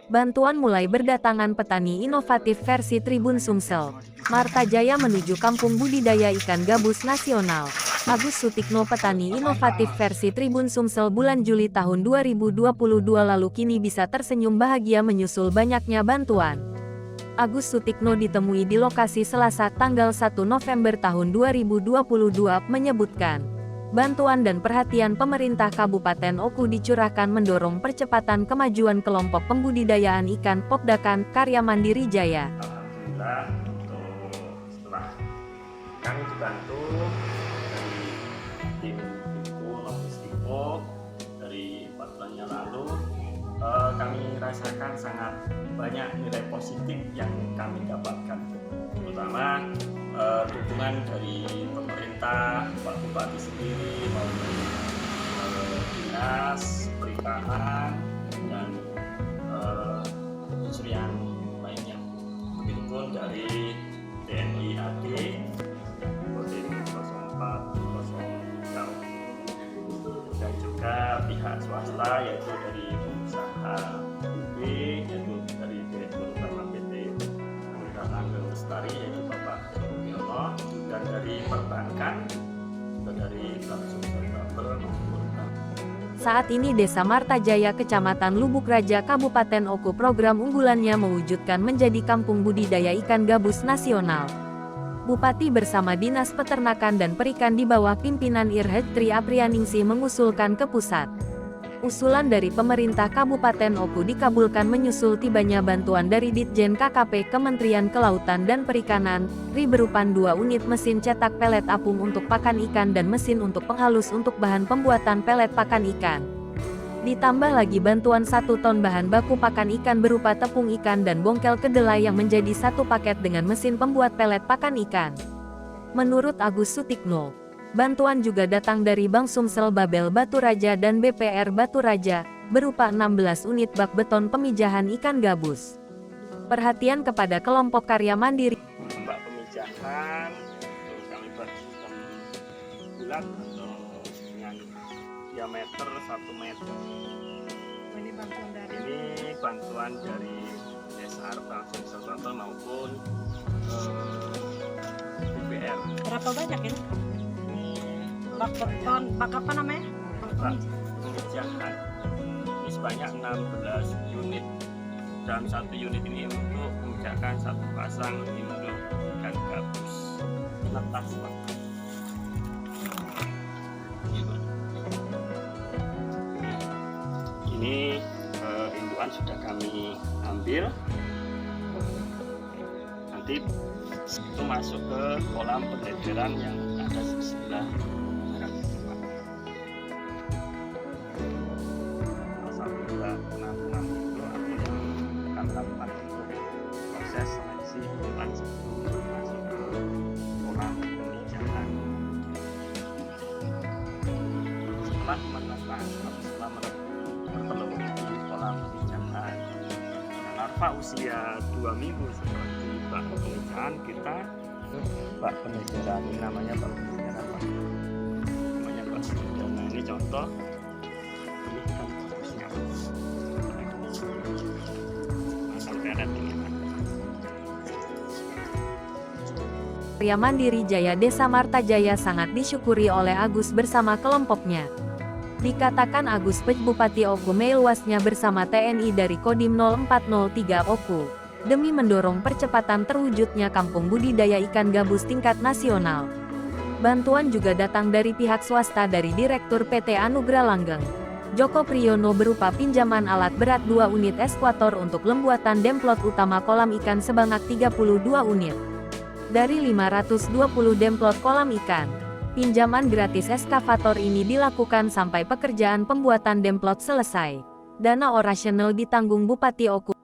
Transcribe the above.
Bantuan mulai berdatangan petani inovatif versi Tribun Sumsel. Marta Jaya menuju Kampung Budidaya Ikan Gabus Nasional. Agus Sutikno, petani inovatif versi Tribun Sumsel bulan Juli tahun 2022 lalu kini bisa tersenyum bahagia menyusul banyaknya bantuan. Agus Sutikno ditemui di lokasi Selasa tanggal 1 November tahun 2022 menyebutkan, bantuan dan perhatian pemerintah Kabupaten Oku dicurahkan mendorong percepatan kemajuan kelompok pembudidayaan ikan Popdakan Karya Mandiri Jaya. Alhamdulillah, setelah kami dibantu dari tim Info Logistiko dari 4 bulan yang lalu, kami rasakan sangat banyak nilai positif yang kami dapatkan, terutama dukungan dari pemerintah, Pak Bupati sendiri maupun dinas perikanan dan unsur yang lainnya, begitupun dari TNI AD, Kodim 0403, dan juga pihak swasta yaitu dari pengusaha UB, yaitu dari Direktur Utama PT Langgeng Lestari yaitu Bapak Suryono, dan dari perbankan juga dari Bank Sumsel Babel maupun Bank. Saat ini Desa Marta Jaya, Kecamatan Lubuk Raja, Kabupaten Oku, program unggulannya mewujudkan menjadi kampung budidaya ikan gabus nasional. Bupati bersama Dinas Peternakan dan Perikan di bawah pimpinan Irhej Tri Aprianingsih mengusulkan ke pusat. Usulan dari pemerintah Kabupaten Oku dikabulkan menyusul tibanya bantuan dari Ditjen KKP Kementerian Kelautan dan Perikanan, RI berupa 2 unit mesin cetak pelet apung untuk pakan ikan dan mesin untuk penghalus untuk bahan pembuatan pelet pakan ikan. Ditambah lagi bantuan 1 ton bahan baku pakan ikan berupa tepung ikan dan bongkel kedelai yang menjadi 1 paket dengan mesin pembuat pelet pakan ikan. Menurut Agus Sutikno, bantuan juga datang dari Bank Sumsel Babel Batu Raja dan BPR Batu Raja, berupa 16 unit bak beton pemijahan ikan gabus. Perhatian kepada kelompok karya mandiri. Bak pemijahan, terus kami buat sistem bulat atau dengan diameter 1 meter. Ini bantuan dari DSR Bank Sumsel Babel maupun BPR. Berapa banyak ini? Bak beton, bak apa namanya? Bak pemijahan. Ini sebanyak 16 unit. Dalam 1 unit ini untuk memijahkan 1 pasang induk ikan gabus netas. Ini indukan sudah kami ambil. Nanti itu masuk ke kolam pendeteran yang ada di sebelah penampungan itu atau yang akan melakukan proses seleksi indukan sebelum masuk ke kolam pemijahan. Setelah menetas atau setelah bertelur di kolam pemijahan, larva usia 2 minggu setelah di bak pemijahan kita ke bak pendeteran. Ini namanya bak pendeteran, namanya bak pendeteran. Nah, ini contoh. Ini kan bagusnya masang pelet ini. Karya Mandiri Jaya Desa Marta Jaya sangat disyukuri oleh Agus bersama kelompoknya. Dikatakan Agus Pej Bupati Oku meluasnya bersama TNI dari Kodim 0403 Oku, demi mendorong percepatan terwujudnya kampung budidaya ikan gabus tingkat nasional. Bantuan juga datang dari pihak swasta dari Direktur PT Anugrah Langgeng, Joko Priyono, berupa pinjaman alat berat 2 unit eskavator untuk lembuatan demplot utama kolam ikan sebanyak 32 unit. Dari 520 demplot kolam ikan, pinjaman gratis eskavator ini dilakukan sampai pekerjaan pembuatan demplot selesai. Dana operasional ditanggung Bupati Oku.